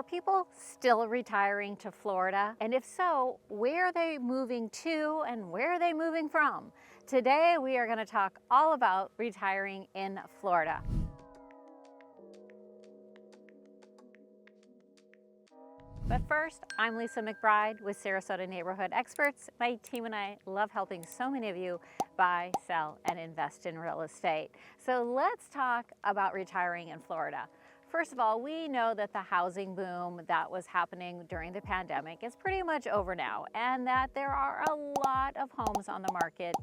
people still retiring to Florida? And if so, where are they moving to and where are they moving from? Today, we are going to talk all about retiring in Florida. But first, I'm Lisa McBride with Sarasota Neighborhood Experts. My team and I love helping so many of you buy, sell, and invest in real estate. So let's talk about retiring in Florida. First of all, we know that the housing boom that was happening during the pandemic is pretty much over now, and that there are a lot of homes on the market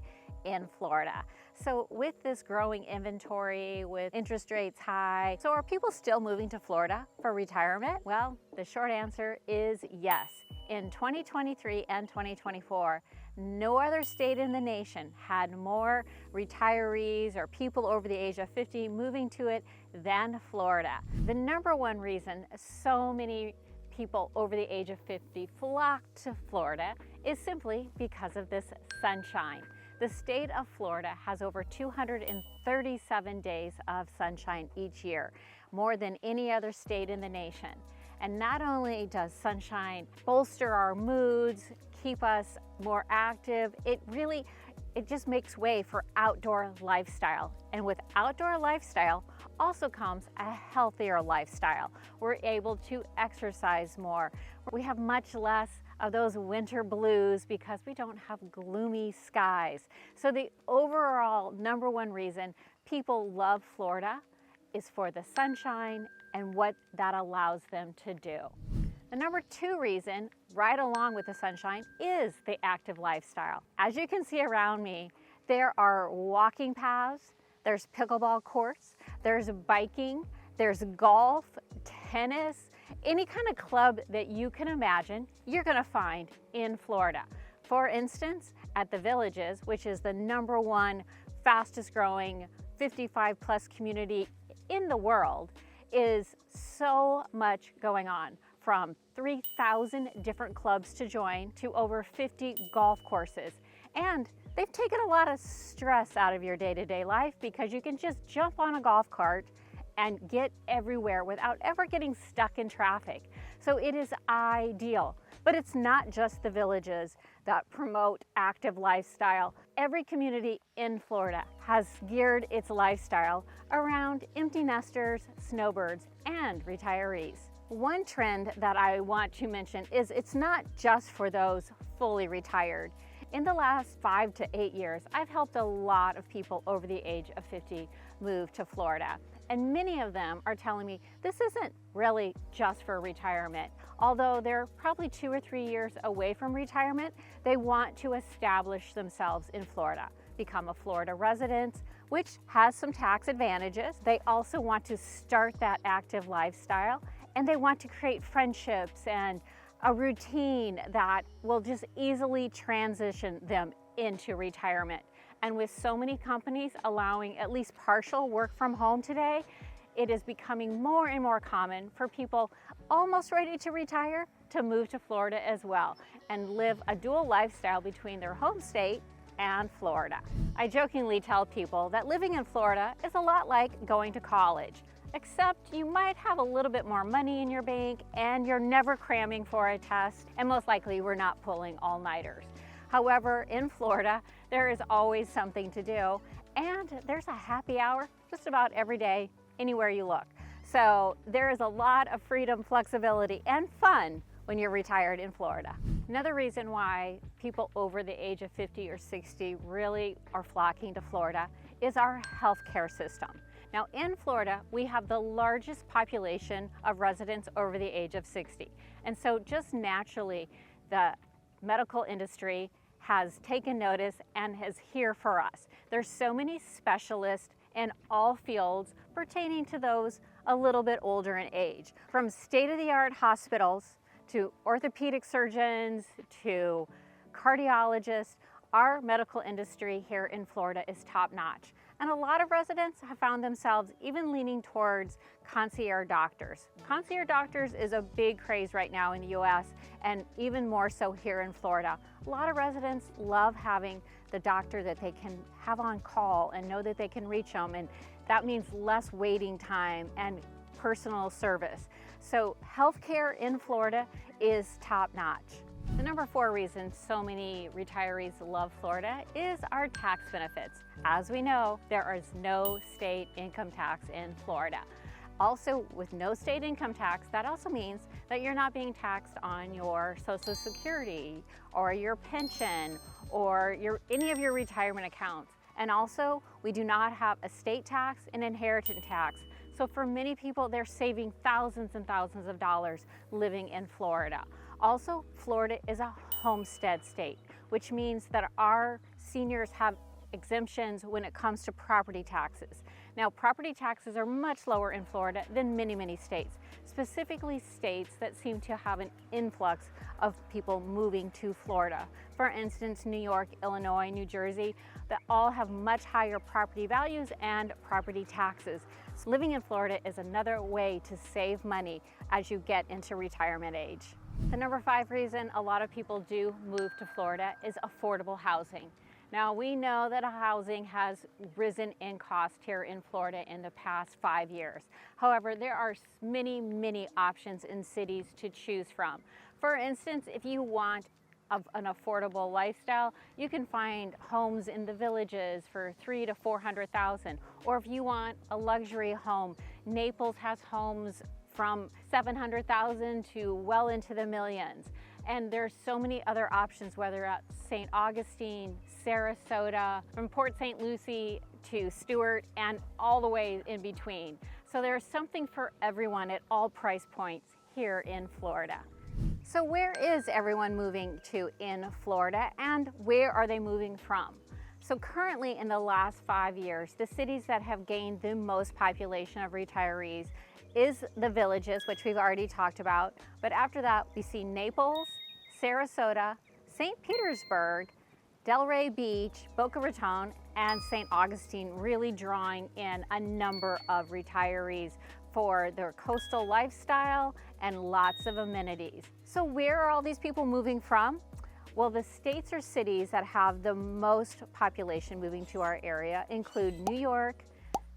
in Florida. So with this growing inventory, with interest rates high, so are people still moving to Florida for retirement? Well, the short answer is yes. In 2023 and 2024, no other state in the nation had more retirees or people over the age of 50 moving to it than Florida. The number one reason so many people over the age of 50 flock to Florida is simply because of this sunshine. The state of Florida has over 237 days of sunshine each year, more than any other state in the nation. And not only does sunshine bolster our moods, keep us more active, it just makes way for outdoor lifestyle. And with outdoor lifestyle also comes a healthier lifestyle. We're able to exercise more. We have much less of those winter blues because we don't have gloomy skies. So the overall number one reason people love Florida is for the sunshine and what that allows them to do. The number two reason, right along with the sunshine, is the active lifestyle. As you can see around me, there are walking paths, there's pickleball courts, there's biking, there's golf, tennis, any kind of club that you can imagine, you're gonna find in Florida. For instance, at the Villages, which is the number one fastest growing 55 plus community in the world, is so much going on, from 3,000 different clubs to join to over 50 golf courses. And they've taken a lot of stress out of your day-to-day life because you can just jump on a golf cart and get everywhere without ever getting stuck in traffic. So it is ideal. But it's not just the Villages that promote active lifestyle. Every community in Florida has geared its lifestyle around empty nesters, snowbirds, and retirees. One trend that I want to mention is it's not just for those fully retired. In the last 5 to 8 years, I've helped a lot of people over the age of 50 move to Florida. And many of them are telling me this isn't really just for retirement. Although they're probably 2 or 3 years away from retirement, they want to establish themselves in Florida, become a Florida resident, which has some tax advantages. They also want to start that active lifestyle, and they want to create friendships and a routine that will just easily transition them into retirement. And with so many companies allowing at least partial work from home today, it is becoming more and more common for people almost ready to retire to move to Florida as well and live a dual lifestyle between their home state and Florida. I jokingly tell people that living in Florida is a lot like going to college, except you might have a little bit more money in your bank and you're never cramming for a test, and most likely we're not pulling all-nighters. However, in Florida, there is always something to do, and there's a happy hour just about every day, anywhere you look. So there is a lot of freedom, flexibility, and fun when you're retired in Florida. Another reason why people over the age of 50 or 60 really are flocking to Florida is our healthcare system. Now in Florida, we have the largest population of residents over the age of 60. And so just naturally, the medical industry has taken notice and is here for us. There's so many specialists in all fields pertaining to those a little bit older in age, from state-of-the-art hospitals to orthopedic surgeons to cardiologists. Our medical industry here in Florida is top-notch. And a lot of residents have found themselves even leaning towards concierge doctors. Concierge doctors is a big craze right now in the US, and even more so here in Florida. A lot of residents love having the doctor that they can have on call and know that they can reach them, and that means less waiting time and personal service. So healthcare in Florida is top-notch. The number 4 reason so many retirees love Florida is our tax benefits. As we know, there is no state income tax in Florida. Also, with no state income tax, that also means that you're not being taxed on your Social Security or your pension or any of your retirement accounts. And also, we do not have a state tax and inheritance tax. So for many people, they're saving thousands and thousands of dollars living in Florida. Also, Florida is a homestead state, which means that our seniors have exemptions when it comes to property taxes. Now, property taxes are much lower in Florida than many states, specifically states that seem to have an influx of people moving to Florida. For instance, New York, Illinois, New Jersey, that all have much higher property values and property taxes. So living in Florida is another way to save money as you get into retirement age. The number 5 reason a lot of people do move to Florida is affordable housing. Now, we know that housing has risen in cost here in Florida in the past 5 years. However, there are many options in cities to choose from. For instance, if you want an affordable lifestyle, you can find homes in the Villages for $300,000 to $400,000. Or if you want a luxury home, Naples has homes from $700,000 to well into the millions. And there's so many other options, whether at St. Augustine, Sarasota, from Port St. Lucie to Stewart, and all the way in between. So there's something for everyone at all price points here in Florida. So where is everyone moving to in Florida, and where are they moving from? So currently, in the last 5 years, the cities that have gained the most population of retirees is the Villages, which we've already talked about. But after that, we see Naples, Sarasota, St. Petersburg, Delray Beach, Boca Raton, and St. Augustine really drawing in a number of retirees for their coastal lifestyle and lots of amenities. So where are all these people moving from? Well, the states or cities that have the most population moving to our area include New York,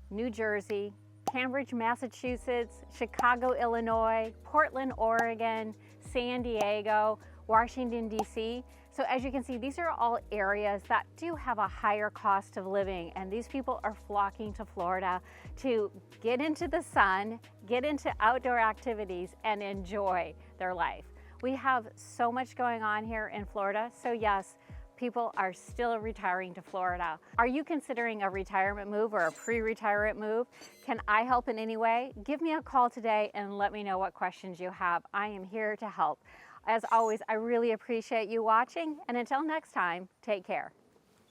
New Jersey, Cambridge, Massachusetts, Chicago, Illinois, Portland, Oregon, San Diego, Washington, D.C. So as you can see, these are all areas that do have a higher cost of living, and these people are flocking to Florida to get into the sun, get into outdoor activities, and enjoy their life. We have so much going on here in Florida, so yes, people are still retiring to Florida. Are you considering a retirement move or a pre-retirement move? Can I help in any way? Give me a call today and let me know what questions you have. I am here to help. As always, I really appreciate you watching, and until next time, take care.